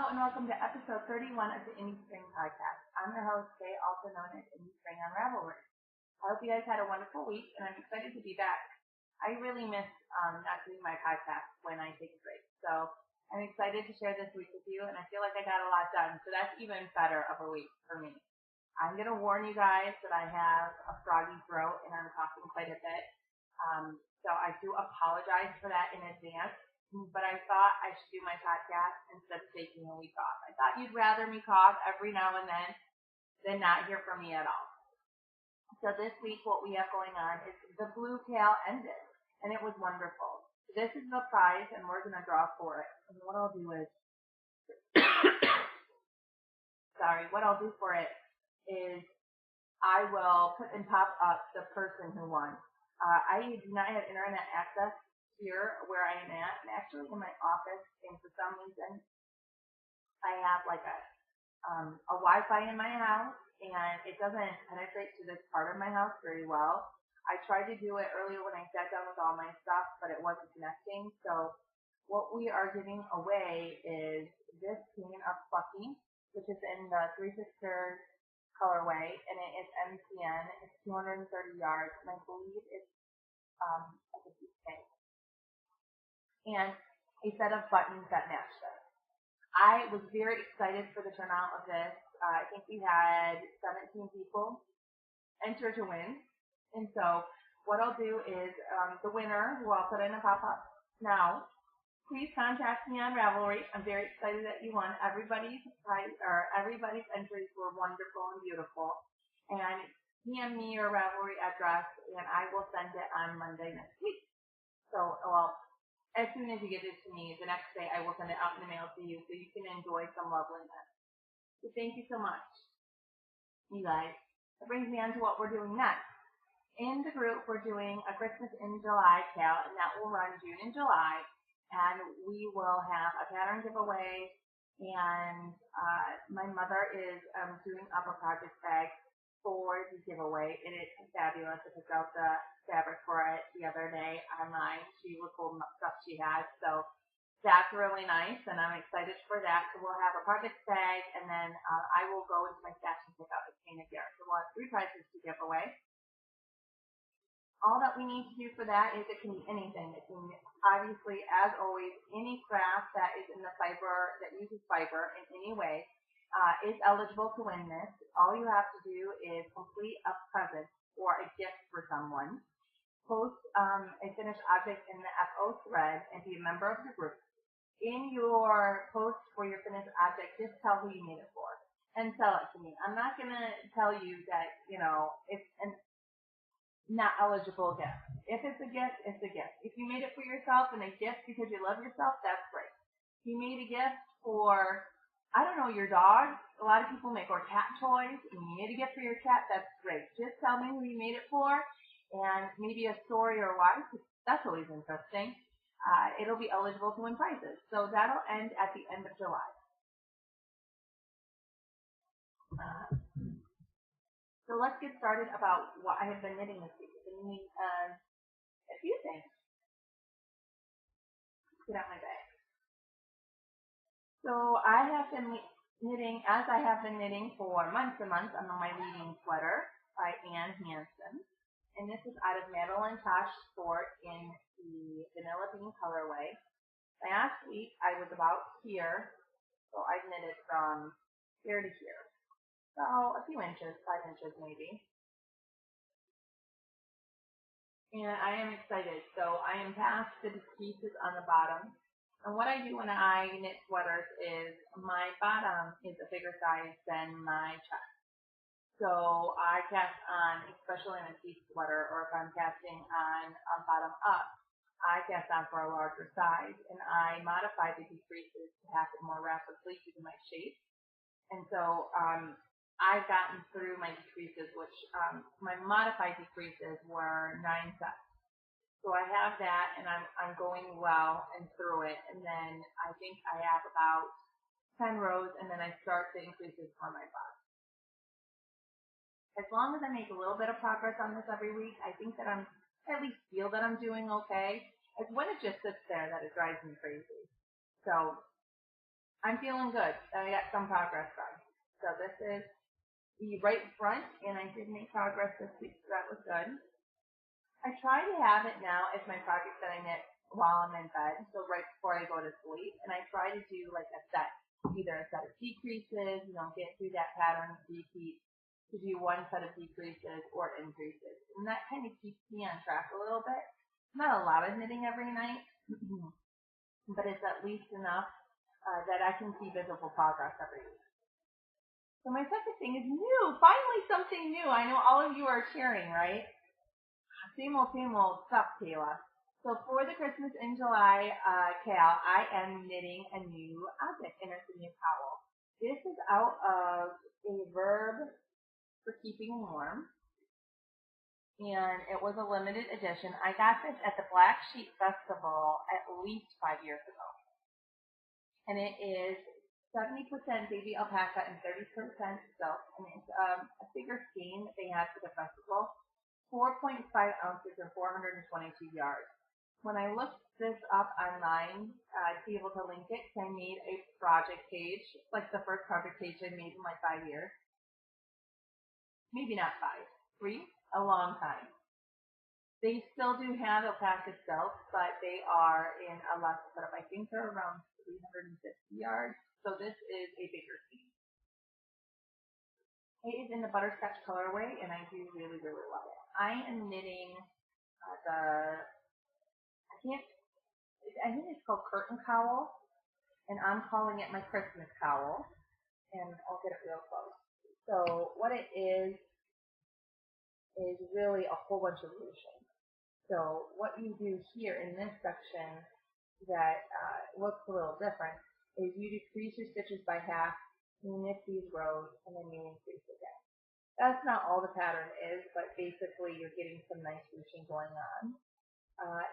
Hello and welcome to episode 31 of the Indie Spring Podcast. I'm your host, Kay, also known as Indie Spring on Ravelry. I hope you guys had a wonderful week, and I'm excited to be back. I really miss not doing my podcast when I take a break, so I'm excited to share this week with you, and I feel like I got a lot done, so that's even better of a week for me. I'm going to warn you guys that I have a froggy throat, and I'm coughing quite a bit, so I do apologize for that in advance. But I thought I should do my podcast instead of taking a week off. I thought you'd rather me cough every now and then than not hear from me at all. So this week what we have going on is the Blue Kale ended, and it was wonderful. This is the prize, and we're going to draw for it. And what I'll do is, what I'll do for it is I will put and pop up the person who won. I do not have internet access here where I am at, and actually in my office, and for some reason I have like a Wi-Fi in my house, and it doesn't penetrate to this part of my house very well. I tried to do it earlier when I sat down with all my stuff, but it wasn't connecting. So what we are giving away is this can of Plucky, which is in the Three Sisters colorway, and it is MCN. It's 230 yards, and I believe it's a 50K. And a set of buttons that match this. I was very excited for the turnout of this. I think we had 17 people enter to win. And so what I'll do is the winner, who I'll put in a pop-up now, please contact me on Ravelry. I'm very excited that you won. Everybody's entries were wonderful and beautiful. And PM me your Ravelry address, and I will send it on Monday next week. So, as soon as you get it to me, the next day I will send it out in the mail to you so you can enjoy some loveliness. So thank you so much, you guys. That brings me on to what we're doing next. In the group, we're doing a Christmas in July KAL, and that will run June and July. And we will have a pattern giveaway, and my mother is doing up a project bag for the giveaway. It is fabulous. I picked out the fabric for it the other day online. She was holding up stuff she had, so that's really nice, and I'm excited for that. So we'll have a project bag, and then I will go into my stash and pick out the painted yarn. So we'll have 3 prizes to give away. All that we need to do for that is it can be anything. It can be, obviously, as always, any craft that is in the fiber, that uses fiber in any way, is eligible to win this. All you have to do is complete a present or a gift for someone, post a finished object in the FO thread, and be a member of the group. In your post for your finished object, just tell who you made it for and sell it to me. I'm not going to tell you that, it's a not eligible gift. If it's a gift, it's a gift. If you made it for yourself and a gift because you love yourself, that's great. If you made a gift for, I don't know, your dog. A lot of people make or cat toys, and you made a gift for your cat, that's great. Just tell me who you made it for, and maybe a story or why, because that's always interesting. It'll be eligible to win prizes. So that'll end at the end of July. So let's get started about what I have been knitting this week. I've been knitting a few things. Let's get out my bag. So I have been knitting, as I have been knitting for months and months, on my leading sweater by Ann Hansen. And this is out of Madeline Tosh Sport in the Vanilla Bean colorway. Last week I was about here, so I've knitted from here to here. So a few inches, 5 inches maybe. And I am excited. So I am past the creases on the bottom. And what I do when I knit sweaters is my bottom is a bigger size than my chest. So I cast on, especially in a sleeve sweater, or if I'm casting on bottom up, I cast on for a larger size. And I modify the decreases to happen more rapidly due to my shape. And so I've gotten through my decreases, which my modified decreases were 9 sets. So I have that, and I'm going well and through it. And then I think I have about 10 rows, and then I start the increases for my bottom. As long as I make a little bit of progress on this every week, I think that I at least feel that I'm doing okay. It's when it just sits there that it drives me crazy. So I'm feeling good. I got some progress done. So this is the right front, and I did make progress this week, so that was good. I try to have it now as my project that I knit while I'm in bed, so right before I go to sleep, and I try to do like a set, either a set of decreases, get through that pattern, repeat, to do one set of decreases or increases. And that kind of keeps me on track a little bit. Not a lot of knitting every night, but it's at least enough that I can see visible progress every week. So my second thing is new. Finally something new. I know all of you are cheering, right? Same old stuff, Kayla. So for the Christmas in July KAL, I am knitting a new object, and it's a new cowl. This is out of a verb for keeping warm, and it was a limited edition. I got this at the Black Sheep Festival at least 5 years ago, and it is 70% baby alpaca and 30% silk, and it's a bigger skein that they had for the festival. 4.5 ounces or 422 yards. When I looked this up online to be able to link it, I made a project page, like the first project page I made in like 5 years. Maybe not 5, 3, a long time. They still do have alpaca silk, but they are in a less setup. I think they're around 350 yards, so this is a bigger skein. It is in the butterscotch colorway, and I do really, really love it. I am knitting I think it's called curtain cowl, and I'm calling it my Christmas cowl, and I'll get it real close. So what it is really a whole bunch of ruching. So what you do here in this section that looks a little different is you decrease your stitches by half, you knit these rows, and then you increase again. That's not all the pattern is, but basically you're getting some nice ruching going on.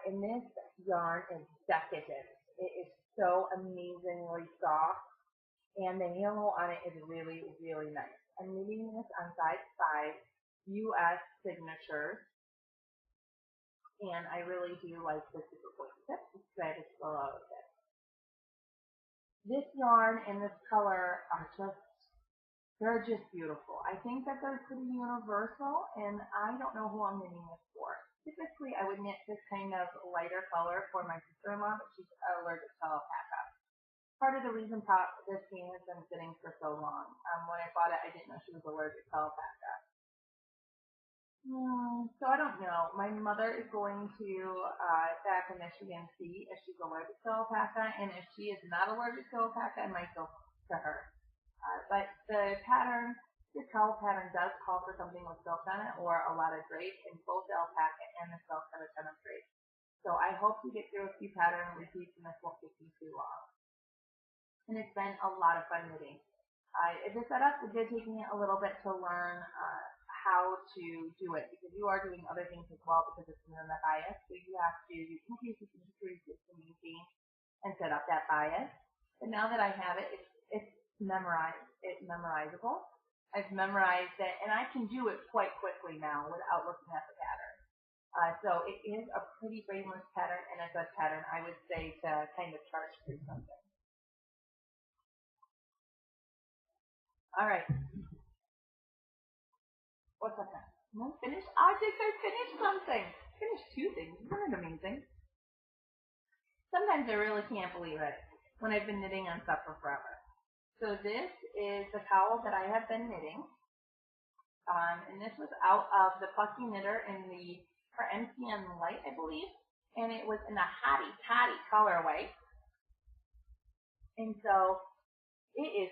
And this yarn is decadent. It is so amazingly soft, and the halo on it is really, really nice. I'm knitting this on size 5 US signatures, and I really do like the super point tip. It's just flow out of it. This yarn and this color are they're just beautiful. I think that they're pretty universal, and I don't know who I'm knitting this for. Typically, I would knit this kind of lighter color for my sister-in-law, but she's allergic to alpaca. Part of the reason this skein has been sitting for so long. When I bought it, I didn't know she was allergic to alpaca. So I don't know. My mother is going to back in Michigan see if she's allergic to alpaca, and if she is not allergic to alpaca, I might go to her. But the pattern, this cowl pattern does call for something with silk on it or a lot of drape, and both the alpaca and the silk have a ton of drape. So I hope to get through a few pattern repeats, and this won't take me too long. And it's been a lot of fun knitting. The setup did take me a little bit to learn how to do it, because you are doing other things as well because it's in the bias. So you have to do increases and decreases to maintain and set up that bias. But now that I have it, it's memorized. It's memorizable. I've memorized it, and I can do it quite quickly now without looking at the pattern. So it is a pretty brainless pattern and a good pattern, I would say, to kind of charge through something. All right. What's up next? Finished objects. I finished something. Finished 2 things. Isn't it amazing? Sometimes I really can't believe it when I've been knitting on stuff for forever. So this is the cowl that I have been knitting, and this was out of the Plucky Knitter in her MTN Light, I believe, and it was in the Hottie Toddy colorway, and so it is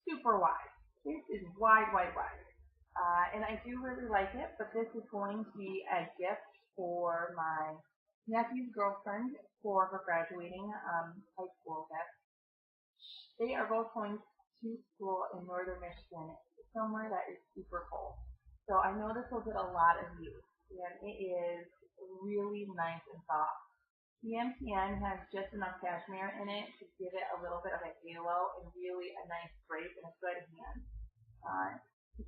super wide. This is wide, and I do really like it, but this is going to be a gift for my nephew's girlfriend for her graduating high school gift. They are both going to school in northern Michigan, somewhere that is super cold. So I know this will get a lot of use, and it is really nice and soft. The MTN has just enough cashmere in it to give it a little bit of a halo and really a nice drape and a good hand.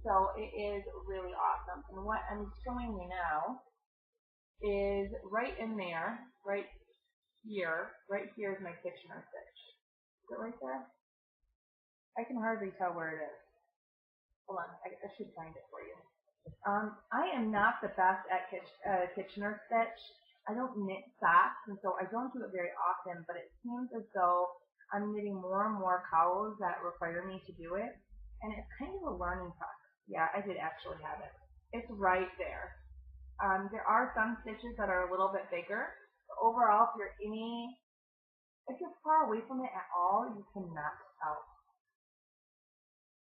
So it is really awesome. And what I'm showing you now is right in there, right here is my Kitchener stitch. Is it right there? I can hardly tell where it is. Hold on, I should find it for you. I am not the best at Kitchener stitch. I don't knit socks, and so I don't do it very often, but it seems as though I'm knitting more and more cowls that require me to do it, and it's kind of a learning process. Yeah, I did actually have it. It's right there. There are some stitches that are a little bit bigger, but overall, if you're far away from it at all, you cannot tell.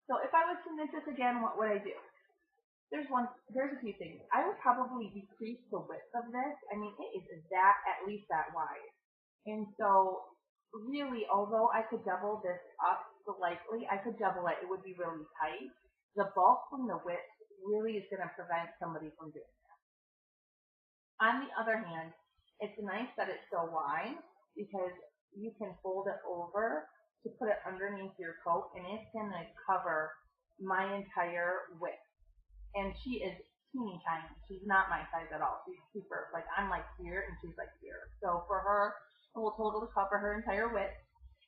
So if I was to knit this again, what would I do? There's a few things. I would probably decrease the width of this. I mean, it is at least that wide. And so really, although I could double this up slightly, I could double it. It would be really tight. The bulk from the width really is going to prevent somebody from doing it. On the other hand, it's nice that it's so wide because you can fold it over to put it underneath your coat, and it's going to cover my entire width. And she is teeny tiny. She's not my size at all. She's super, like I'm like here and she's like here. So for her, it will totally cover her entire width,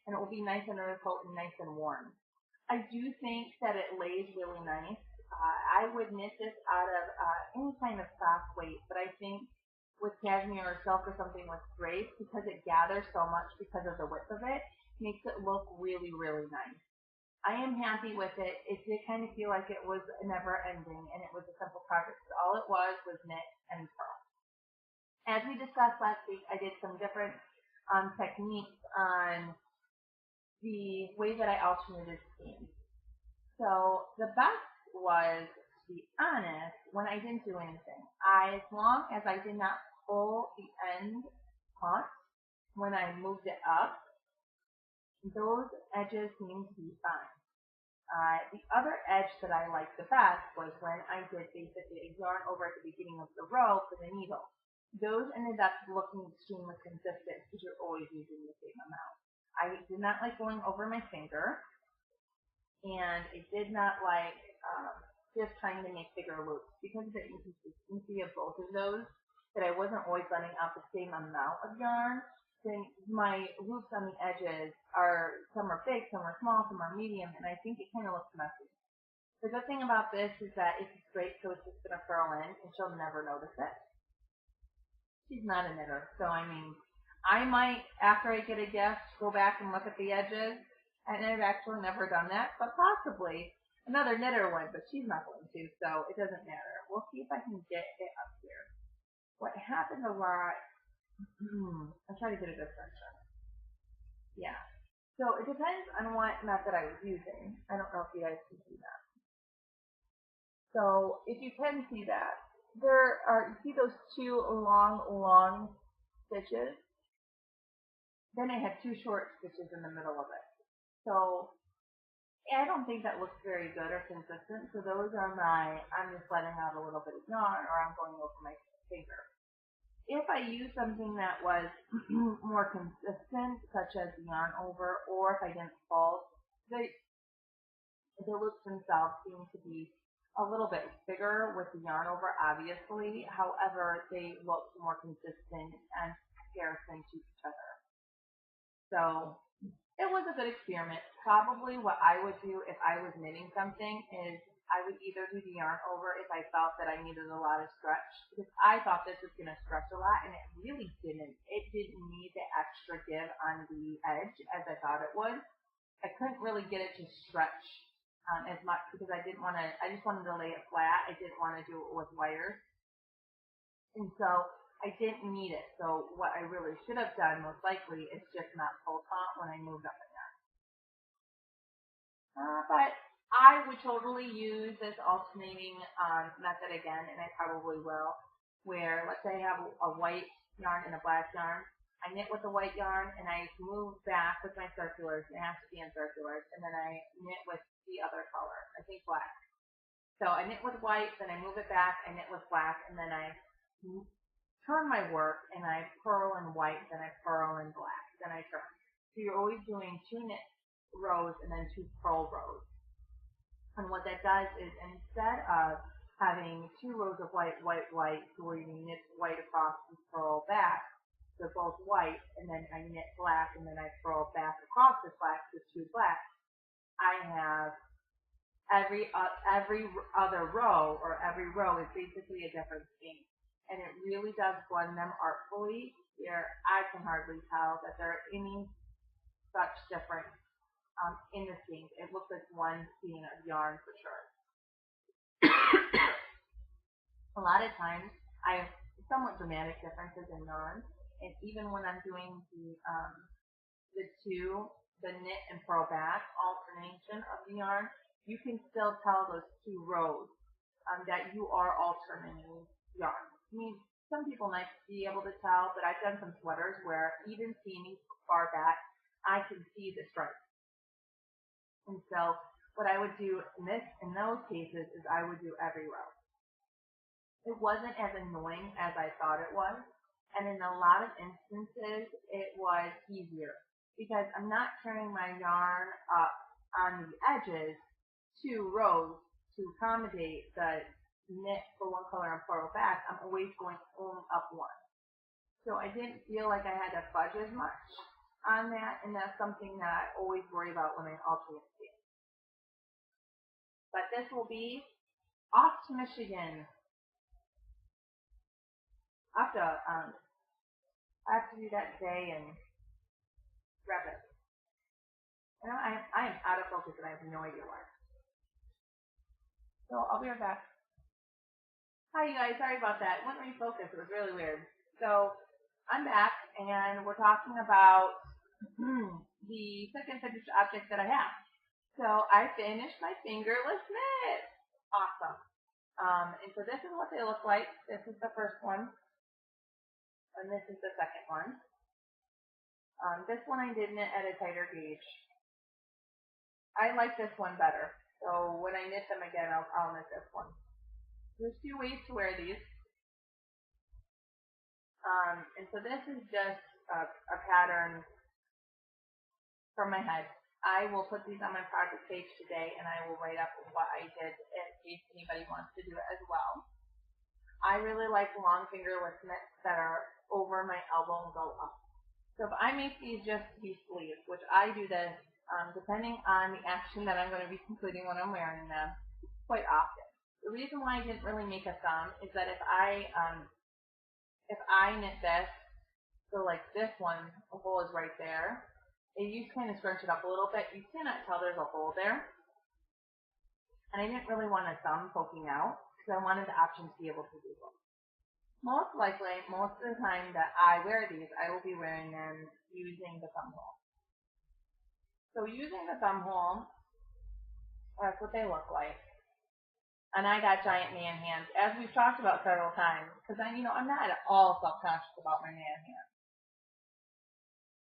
and it will be nice under the coat and nice and warm. I do think that it lays really nice. I would knit this out of any kind of soft weight, but I think with cashmere or silk or something with drape, because it gathers so much because of the width of it, makes it look really, really nice. I am happy with it. It did kind of feel like it was never ending, and it was a simple project. All it was knit and purl. As we discussed last week, I did some different techniques on the way that I alternated skeins. So the best was, to be honest, when I didn't do anything. As long as I did not pull the end taut when I moved it up, those edges seemed to be fine. The other edge that I liked the best was when I did basically a yarn over at the beginning of the row for the needle. Those ended up looking extremely consistent because you're always using the same amount. I did not like going over my finger, and I did not like just trying to make bigger loops because of the inconsistency of both of those, that I wasn't always letting out the same amount of yarn. Then my loops on the edges are, some are big, some are small, some are medium, and I think it kind of looks messy. The good thing about this is that it's straight, so it's just going to furl in, and she'll never notice it. She's not a knitter, so I mean, I might, after I get a gift, go back and look at the edges, and I've actually never done that, but possibly another knitter would, but she's not going to, so it doesn't matter. We'll see if I can get it up here. What happened a lot, I'll try to get a good picture. Yeah. So it depends on what method I was using. I don't know if you guys can see that. So if you can see that, you see those two long stitches? Then I had two short stitches in the middle of it. So I don't think that looks very good or consistent. So those are I'm just letting out a little bit of yarn, or I'm going over my finger. If I use something that was more consistent, such as the yarn over, or if I didn't fold, the loops themselves seem to be a little bit bigger with the yarn over, obviously. However, they look more consistent in comparison to each other. So it was a good experiment. Probably what I would do if I was knitting something is I would either do the yarn over if I felt that I needed a lot of stretch, because I thought this was going to stretch a lot, and it really didn't. It didn't need the extra give on the edge as I thought it would. I couldn't really get it to stretch as much because I just wanted to lay it flat. I didn't want to do it with wires. And so I didn't need it. So what I really should have done, most likely, is just not pull taut when I moved up and down. But I would totally use this alternating method again, and I probably will, where let's say I have a white yarn and a black yarn. I knit with the white yarn, and I move back with my circulars, and it has to be in circulars, and then I knit with the other color, I think black. So I knit with white, then I move it back, I knit with black, and then I turn my work, and I purl in white, then I purl in black, then I turn. So you're always doing 2 knit rows and then 2 purl rows. And what that does is, instead of having 2 rows of white, white, white, so where you knit white across and purl back, they're both white, and then I knit black, and then I purl back across this black with 2 black, I have every other row, or every row is basically a different skein. And it really does blend them artfully. Here, I can hardly tell that there are any such difference in the skeins. It looks like one skein of yarn for sure. A lot of times, I have somewhat dramatic differences in yarn, and even when I'm doing the knit and purl back alternation of the yarn, you can still tell those two rows that you are alternating yarn. I mean, some people might be able to tell, but I've done some sweaters where even seeing far back, I can see the stripes. And so what I would do in those cases is I would do every row. It wasn't as annoying as I thought it was, and in a lot of instances it was easier because I'm not turning my yarn up on the edges 2 rows to accommodate the knit for one color and purl back. I'm always going only up one. So I didn't feel like I had to fudge as much on that, and that's something that I always worry about when I alternate skeins. But this will be off to Michigan. I have to do that today and grab it. You know, I am out of focus and I have no idea why. So I'll be right back. Hi you guys, sorry about that. It wouldn't refocus, it was really weird. So I'm back and we're talking about the second finished object that I have. So I finished my fingerless knit. Awesome. And so this is what they look like. This is the first one. And this is the second one. This one I did knit at a tighter gauge. I like this one better. So when I knit them again, I'll knit this one. There's 2 ways to wear these. And so this is just a pattern from my head. I will put these on my project page today, and I will write up what I did in case anybody wants to do it as well. I really like long fingerless knits that are over my elbow and go up. So if I make these just to be sleeves, which I do this depending on the action that I'm going to be completing when I'm wearing them quite often. The reason why I didn't really make a thumb is that if I knit this, so like this one, the hole is right there, and you kind of scrunch it up a little bit, you cannot tell there's a hole there. And I didn't really want a thumb poking out, because I wanted the option to be able to do both. Most likely, most of the time that I wear these, I will be wearing them using the thumb hole. So using the thumb hole, that's what they look like. And I got giant man hands, as we've talked about several times, because I'm not at all self-conscious about my man hands.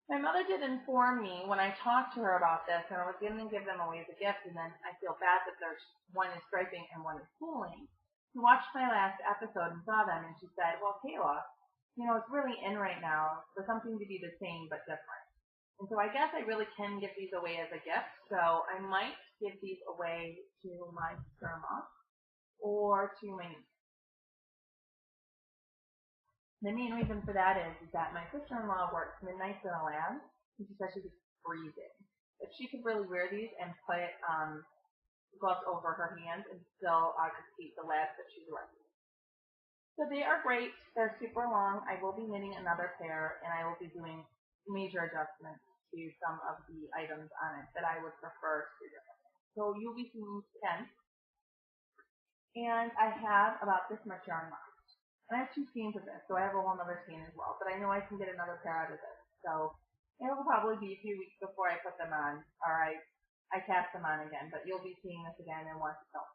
My mother did inform me when I talked to her about this, and I was going to give them away as a gift, and then I feel bad that there's one is striping and one is pooling. She watched my last episode and saw them, and she said, well, Kayla, it's really in right now for something to be the same but different. And so I guess I really can give these away as a gift, so I might give these away to my sister-in-law or to my niece. The main reason for that is that my sister-in-law works midnights in a lab, and she says she was freezing. If she could really wear these and put gloves over her hands and still complete the labs that she's working. So they are great. They're super long. I will be knitting another pair, and I will be doing major adjustments to some of the items on it that I would prefer to do differently. So you'll be seeing these again. And I have about this much yarn left. And I have 2 skeins of this, so I have a whole other skein as well. But I know I can get another pair out of this. So it'll probably be a few weeks before I put them on, or I cast them on again. But you'll be seeing this again and once it's done.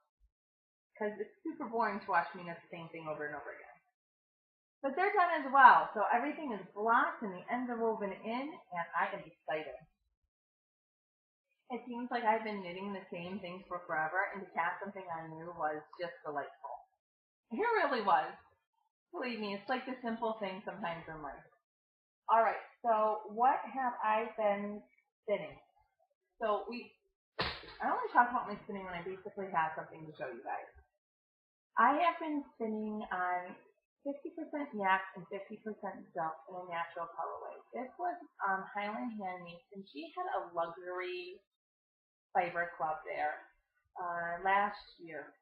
Because it's super boring to watch me knit the same thing over and over again. But they're done as well, so everything is blocked and the ends are woven in, and I am excited. It seems like I've been knitting the same things for forever, and to cast something I knew was just delightful. It really was. Believe me, it's like the simple things sometimes in life. Alright, so what have I been spinning? So I only talk about my spinning when I basically have something to show you guys. I have been spinning on 50% yak and 50% silk in a natural colorway. This was Highland Handmade, and she had a luxury fiber club there last year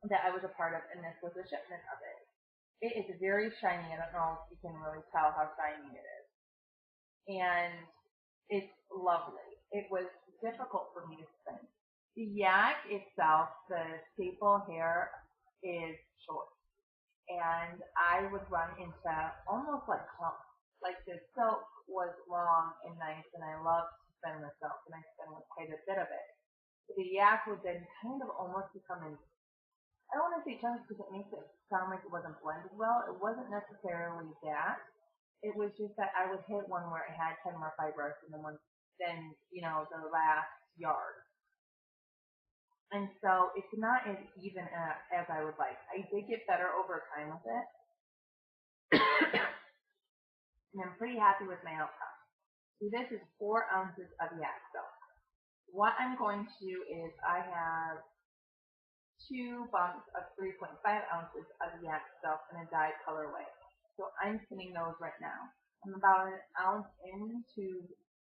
that I was a part of, and this was a shipment of it. It is very shiny. I don't know if you can really tell how shiny it is. And it's lovely. It was difficult for me to spin. The yak itself, the staple hair is short. And I would run into almost like clumps. Like the silk was long and nice, and I loved to spin the silk, and I spun with quite a bit of it. But the yak would then kind of almost become in, I don't want to say chunky because it makes it sound like it wasn't blended well. It wasn't necessarily that. It was just that I would hit one where it had 10 more fibers and then the last yard. And so it's not as even as I would like. I did get better over time with it. And I'm pretty happy with my outcome. So this is 4 ounces of yak silk. What I'm going to do is I have 2 bunks of 3.5 ounces of yak silk in a dyed colorway. So I'm spinning those right now. I'm about 1 ounce into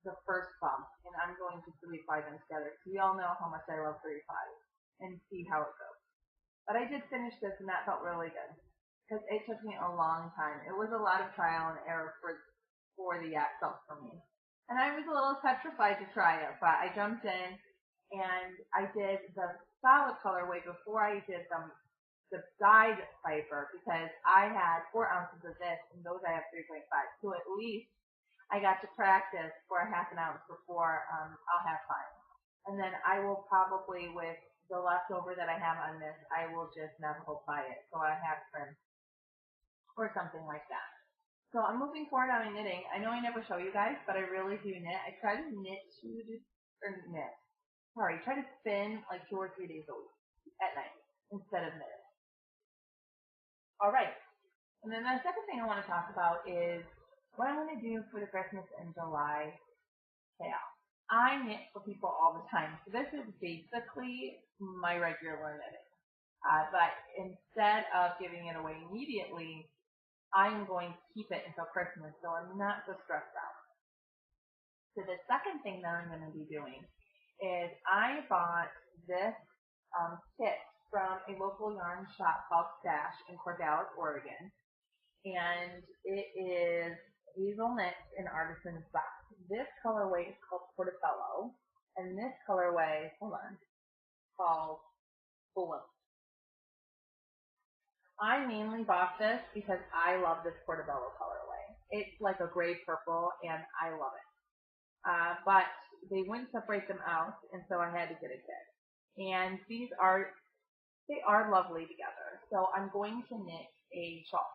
the first bump, and I'm going to 3-5 them together. So we all know how much I love 3-5 and see how it goes. But I did finish this, and that felt really good because it took me a long time. It was a lot of trial and error for the yak silk for me. And I was a little petrified to try it, but I jumped in and I did the solid colorway before I did the dyed fiber because I had 4 ounces of this and those I have 3.5. So at least I got to practice for a half an ounce before I'll have fun. And then I will probably, with the leftover that I have on this, I will just never apply it. So I have trim or something like that. So I'm moving forward on my knitting. I know I never show you guys, but I really do knit. I try to try to spin like 2 or 3 days a week at night instead of knitting. All right. And then the second thing I want to talk about is what I'm going to do for the Christmas and July KAL. I knit for people all the time. So this is basically my regular knitting. But instead of giving it away immediately, I'm going to keep it until Christmas, so I'm not so stressed out. So the second thing that I'm going to be doing is I bought this kit from a local yarn shop called Stash in Corvallis, Oregon. And it is Hazel Knits and Artisan's Box. This colorway is called Portobello, and this colorway, called Bullet. I mainly bought this because I love this Portobello colorway. It's like a gray purple, and I love it. But they wouldn't separate them out, and so I had to get a kit. And they are lovely together. So I'm going to knit a shawl.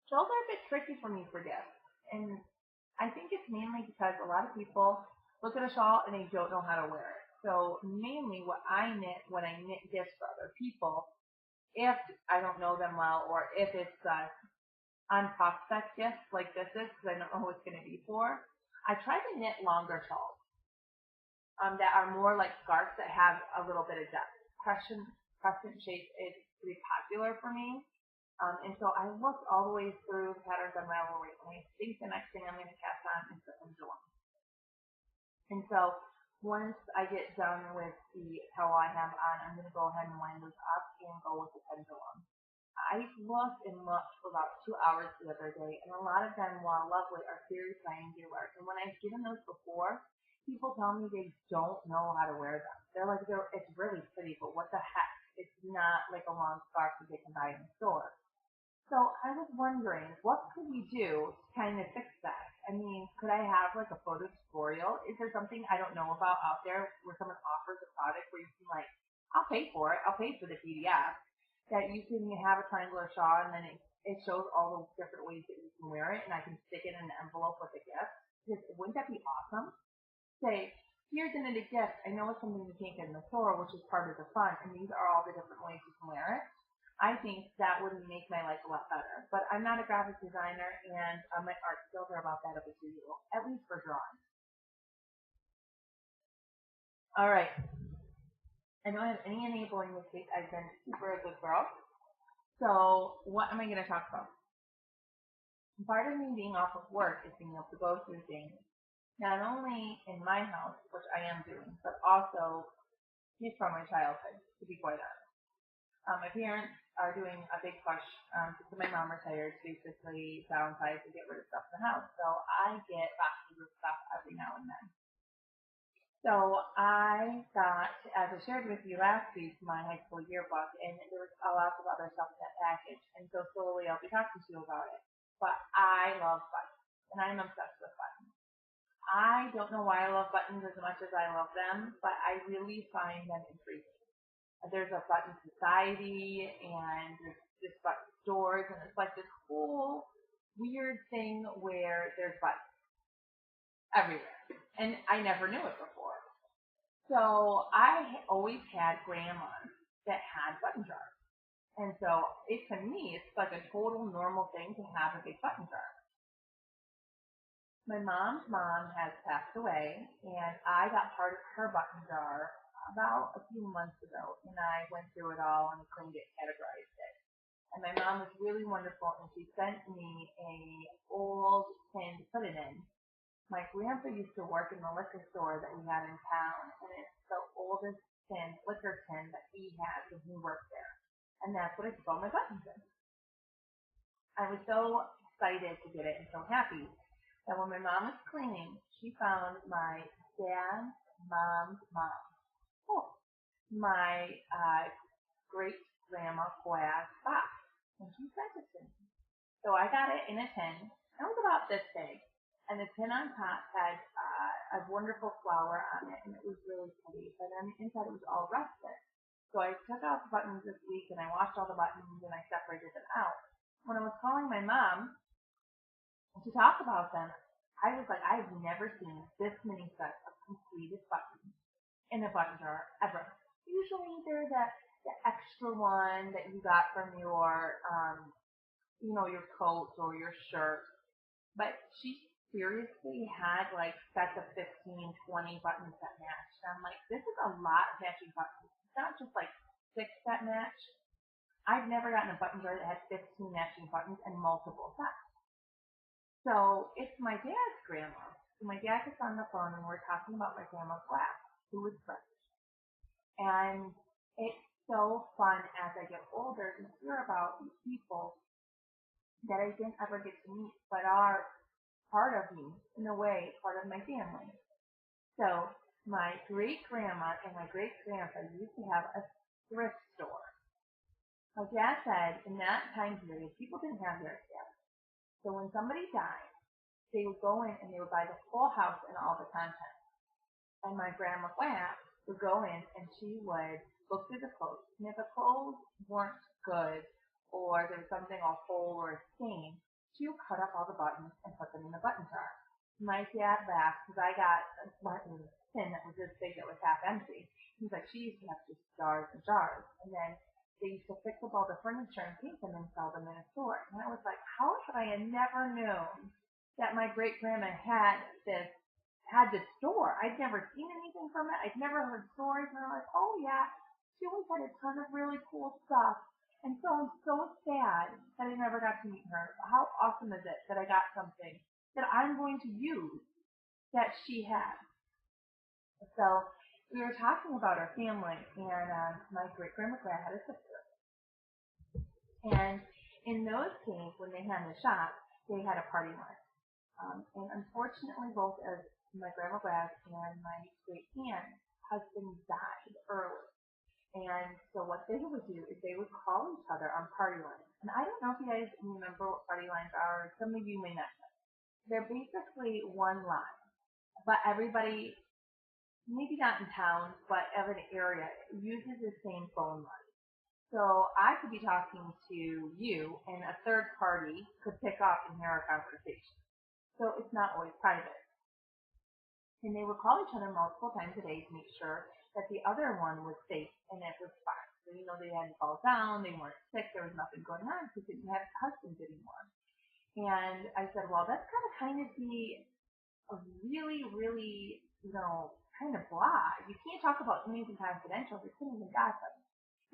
Shawls are a bit tricky for me for gifts, and I think it's mainly because a lot of people look at a shawl and they don't know how to wear it. So mainly what I knit when I knit gifts for other people, if I don't know them well, or if it's on prospect gifts like this is, because I don't know who it's going to be for, I try to knit longer shawls that are more like scarves that have a little bit of depth. Crescent shape is pretty popular for me. And so I looked all the way through the Patterns on Ravelry, and I think the next thing I'm going to cast on is the pendulum. And so once I get done with the towel I have on, I'm going to go ahead and wind this up and go with the pendulum. I looked and looked for about 2 hours the other day, and a lot of them, while lovely, are very triangular. And when I've given those before, people tell me they don't know how to wear them. They're like, it's really pretty, but what the heck? It's not like a long scarf that they can buy in the store. So I was wondering, what could we do to kind of fix that? I mean, could I have like a photo tutorial? Is there something I don't know about out there where someone offers a product where you can like, I'll pay for it, I'll pay for the PDF, that you can have a triangular shawl and then it shows all the different ways that you can wear it, and I can stick it in an envelope with a gift? Because wouldn't that be awesome? Say, here's an knitted gift. I know it's something you can't get in the store, which is part of the fun, and these are all the different ways you can wear it. I think that would make my life a lot better. But I'm not a graphic designer, and my art skills are about that of a 2-year-old, at least for drawing. All right. I don't have any enabling this week. I've been super a good girl. So what am I going to talk about? Part of me being off of work is being able to go through things not only in my house, which I am doing, but also he's from my childhood, to be quite honest. My parents are doing a big push since my mom retired to basically downsize and get rid of stuff in the house. So I get boxes of stuff every now and then. So I got, as I shared with you last week, my high school yearbook, and there was a lot of other stuff in that package. And so slowly I'll be talking to you about it. But I love buttons, and I'm obsessed with buttons. I don't know why I love buttons as much as I love them, but I really find them intriguing. There's a button society, and there's just button stores, and it's like this whole weird thing where there's buttons everywhere. And I never knew it before. So I always had grandmas that had button jars. And so to me, it's like a total normal thing to have a big button jar. My mom's mom has passed away, and I got part of her button jar about a few months ago, and I went through it all and cleaned it, categorized it. And my mom was really wonderful, and she sent me a old tin to put it in. My grandpa used to work in the liquor store that we had in town, and it's the oldest liquor tin that he had when he worked there. And that's what I put all my buttons in. I was so excited to get it and so happy that when my mom was cleaning, she found my dad's mom's mom. Oh, my great grandma Glad's box. And she sent it to me. So I got it in a tin. It was about this big. And the tin on top had a wonderful flower on it, and it was really pretty. But on the inside, it was all rusted. So I took out the buttons this week, and I washed all the buttons, and I separated them out. When I was calling my mom to talk about them, I was like, I've never seen this many sets of completed buttons in a button jar ever. Usually they're the extra one that you got from your, your coat or your shirt. But she seriously had like sets of 15, 20 buttons that matched. I'm like, this is a lot of matching buttons. It's not just like 6 that match. I've never gotten a button jar that had 15 matching buttons and multiple sets. So it's my dad's grandma. So my dad gets on the phone and we're talking about my grandma's glass, who was French. And it's so fun as I get older to hear about these people that I didn't ever get to meet, but are part of me, in a way, part of my family. So my great grandma and my great grandpa used to have a thrift store. My dad said in that time period, people didn't have their stuff. So when somebody died, they would go in and they would buy the whole house and all the contents. And my grandma Gladys would go in and she would look through the clothes. And if the clothes weren't good or there was something, a hole or a stain, she would cut up all the buttons and put them in the button jar. My dad laughed because I got a button tin that was this big that was half empty. He's like, she used to have just jars and jars. And then they used to fix up all the furniture and paint them and sell them in a store. And I was like, how could I have never known that my great grandma had this store? I'd never seen anything from it. I'd never heard stories. And I'm like, oh yeah, she always had a ton of really cool stuff. And so I'm so sad that I never got to meet her. How awesome is it that I got something that I'm going to use that she had? So we were talking about our family, and my great-grandma had a sister. And in those days, when they had the shop, they had a party line. And unfortunately, both of my grandma Glad and my great-aunt husband died early. And so what they would do is they would call each other on party lines. And I don't know if you guys remember what party lines are. Some of you may not know. They're basically one line. But everybody, maybe not in town, but of an area, uses the same phone line. So I could be talking to you, and a third party could pick up and hear our conversation. So it's not always private. And they would call each other multiple times a day to make sure that the other one was safe and it was fine. So, they hadn't fallen down, they weren't sick, there was nothing going on because they didn't have husbands anymore. And I said, well, that's kind of be a really, really, kind of blah. You can't talk about anything confidential. You couldn't even gossip.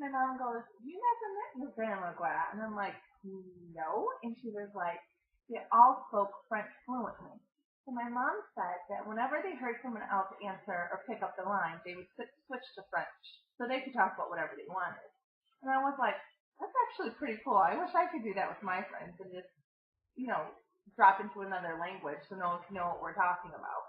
My mom goes, you never met your grandma Glad. And I'm like, no. And she was like, they all spoke French fluently. So my mom said that whenever they heard someone else answer or pick up the line, they would switch to French so they could talk about whatever they wanted. And I was like, that's actually pretty cool. I wish I could do that with my friends and just, drop into another language so no one can know what we're talking about.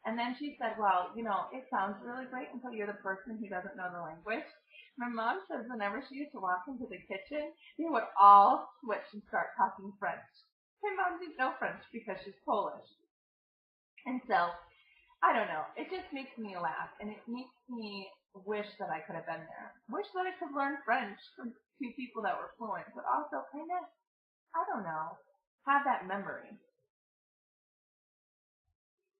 And then she said, well, it sounds really great until you're the person who doesn't know the language. My mom says whenever she used to walk into the kitchen, they would all switch and start talking French. My mom didn't know French because she's Polish. And so, I don't know. It just makes me laugh, and it makes me wish that I could have been there. Wish that I could learn French from two people that were fluent, but also kind of, I don't know, have that memory.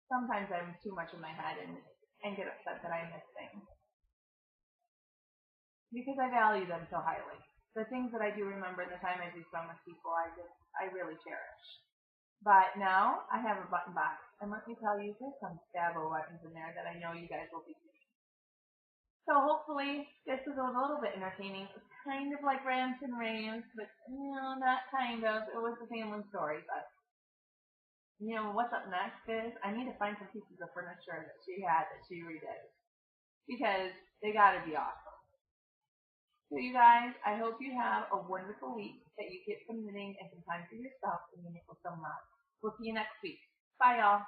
Sometimes I'm too much in my head and get upset that I miss things because I value them so highly. The things that I do remember and the time I do spend with people, I really cherish. But now I have a button box, and let me tell you, there's some Stabo buttons in there that I know you guys will be seeing. So hopefully this is a little bit entertaining. It's kind of like Rants and Raves, but not kind of. It was a family story, but what's up next is I need to find some pieces of furniture that she had that she redid because they gotta be awesome. So you guys, I hope you have a wonderful week, that you get some knitting and some time for yourself and you knit with some love. We'll see you next week. Bye y'all.